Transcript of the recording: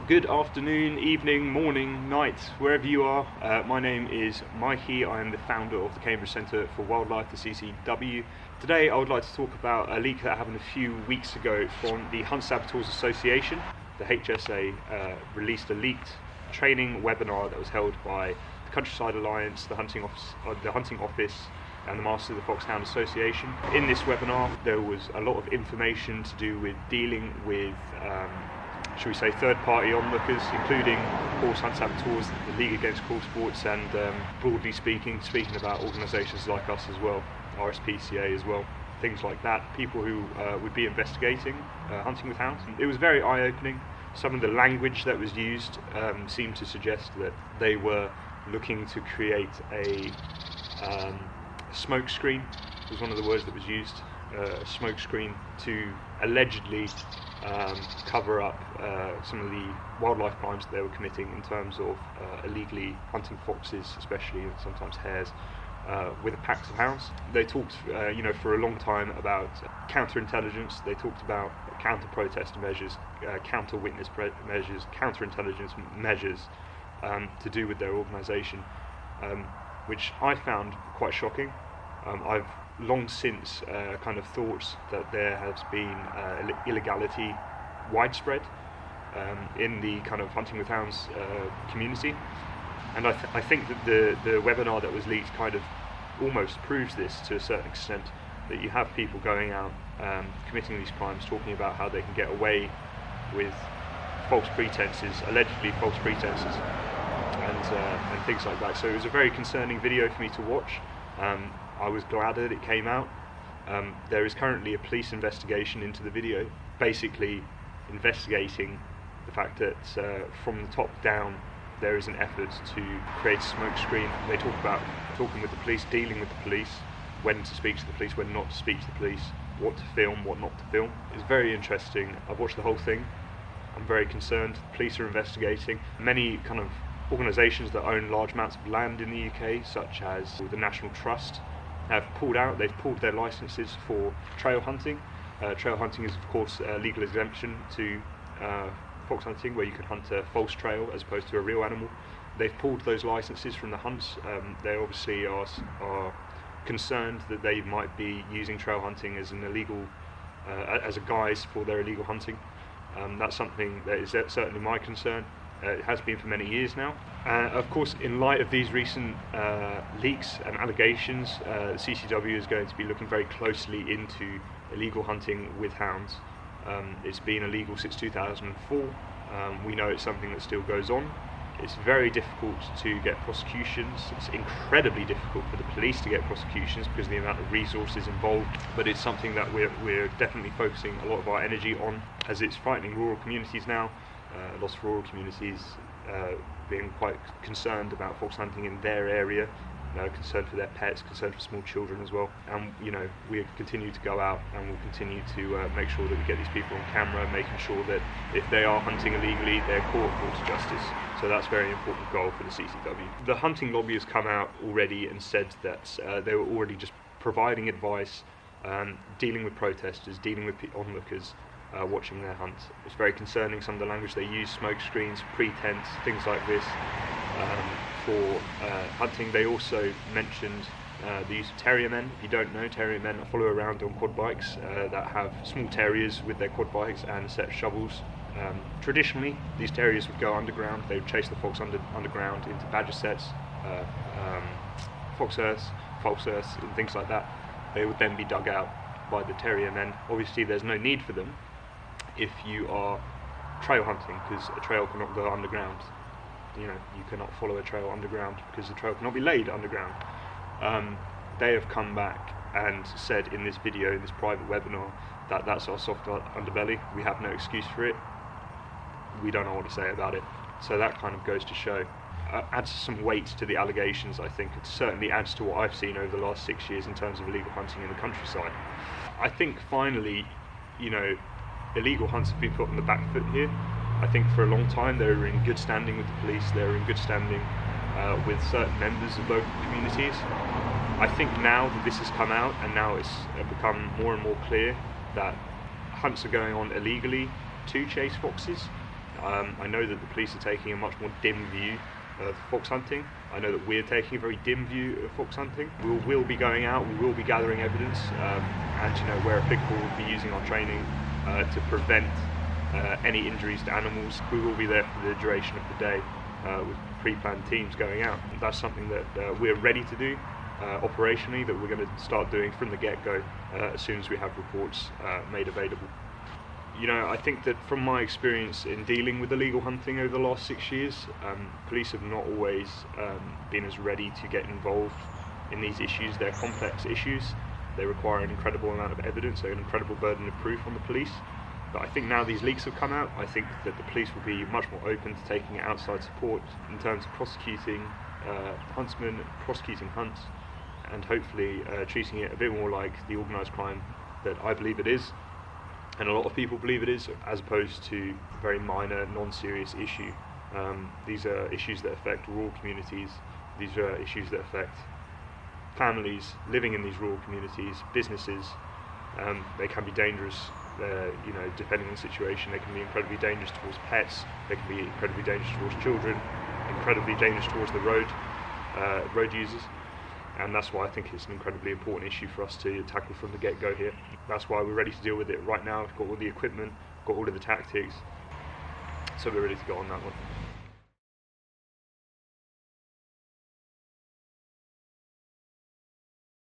Good afternoon, evening, morning, night, wherever you are. My name is Mikey. I am the founder of the Cambridge Centre for Wildlife, the CCW. Today I would like to talk about a leak that happened a few weeks ago from the Hunt Saboteurs Association. The HSA released a leaked training webinar that was held by the Countryside Alliance, the Hunting Office and the Masters of the Foxhound Association. In this webinar there was a lot of information to do with dealing with should we say third-party onlookers, including of course Hunt Saboteurs, the League Against Cruel Sports, and broadly speaking about organisations like us as well, RSPCA as well, things like that, people who would be investigating hunting with hounds. It was very eye-opening. Some of the language that was used seemed to suggest that they were looking to create a smoke screen, was one of the words that was used, a smoke screen to allegedly cover up some of the wildlife crimes that they were committing in terms of illegally hunting foxes, especially, and sometimes hares, with packs of hounds. They talked, for a long time about counterintelligence. They talked about counter-protest measures, counter-witness measures, counter-intelligence measures to do with their organisation, which I found quite shocking. I've long since kind of thought that there has been illegality widespread in the kind of hunting with hounds community, and I think that the webinar that was leaked kind of almost proves this to a certain extent, that you have people going out committing these crimes, talking about how they can get away with false pretenses, allegedly false pretenses, and things like that. So it was a very concerning video for me to watch. I was glad that it came out. There is currently a police investigation into the video, basically investigating the fact that from the top down there is an effort to create a smoke screen. They talk about talking with the police, dealing with the police, when to speak to the police, when not to speak to the police, what to film, what not to film. It's very interesting. I've watched the whole thing. I'm very concerned. The police are investigating. Many kind of organisations that own large amounts of land in the UK, such as the National Trust, have pulled out. They've pulled their licences for trail hunting. Trail hunting is of course a legal exemption to fox hunting, where you can hunt a false trail as opposed to a real animal. They've pulled those licences from the hunts. They obviously are concerned that they might be using trail hunting as an illegal, as a guise for their illegal hunting. That's something that is certainly my concern. It has been for many years now. Of course, in light of these recent leaks and allegations, the CCW is going to be looking very closely into illegal hunting with hounds. It's been illegal since 2004. We know it's something that still goes on. It's very difficult to get prosecutions. It's incredibly difficult for the police to get prosecutions because of the amount of resources involved, but it's something that we're definitely focusing a lot of our energy on, as it's frightening rural communities now. Lots of rural communities being quite concerned about fox hunting in their area, concerned for their pets, concerned for small children as well. And we continue to go out and we'll continue to make sure that we get these people on camera, making sure that if they are hunting illegally, they're brought to justice. So that's a very important goal for the CCW. The hunting lobby has come out already and said that they were already just providing advice, dealing with protesters, dealing with onlookers, watching their hunt. It's very concerning, some of the language they use, smoke screens, pretense, things like this, for hunting. They also mentioned the use of terrier men. If you don't know, terrier men follow around on quad bikes that have small terriers with their quad bikes and a set of shovels. Traditionally, these terriers would go underground. They would chase the fox underground into badger sets, fox earths, false earths, and things like that. They would then be dug out by the terrier men. Obviously, there's no need for them if you are trail hunting, because a trail cannot go underground. You cannot follow a trail underground because the trail cannot be laid underground. They have come back and said in this video, in this private webinar, that that's our soft underbelly. We have no excuse for it. We don't know what to say about it. So that kind of goes to show, adds some weight to the allegations. I think it certainly adds to what I've seen over the last 6 years in terms of illegal hunting in the countryside. I think finally, illegal hunts have been put on the back foot here. I think for a long time they were in good standing with the police, they were in good standing with certain members of local communities. I think now that this has come out and now it's become more and more clear that hunts are going on illegally to chase foxes, I know that the police are taking a much more dim view of fox hunting. I know that we're taking a very dim view of fox hunting. We'll be going out, we will be gathering evidence, and where applicable, we'll be using our training to prevent any injuries to animals. We will be there for the duration of the day with pre-planned teams going out. That's something that we're ready to do operationally, that we're going to start doing from the get-go as soon as we have reports made available. I think that from my experience in dealing with illegal hunting over the last 6 years, police have not always been as ready to get involved in these issues. They're complex issues, they require an incredible amount of evidence, an incredible burden of proof on the police. But I think now these leaks have come out, I think that the police will be much more open to taking outside support in terms of prosecuting huntsmen, prosecuting hunts, and hopefully treating it a bit more like the organised crime that I believe it is, and a lot of people believe it is, as opposed to a very minor, non-serious issue. These are issues that affect rural communities, these are issues that affect families living in these rural communities, businesses. They can be dangerous, depending on the situation. They can be incredibly dangerous towards pets, they can be incredibly dangerous towards children, incredibly dangerous towards the road users. And that's why I think it's an incredibly important issue for us to tackle from the get-go here. That's why we're ready to deal with it right now. We've got all the equipment, got all of the tactics, so we're ready to go on that one.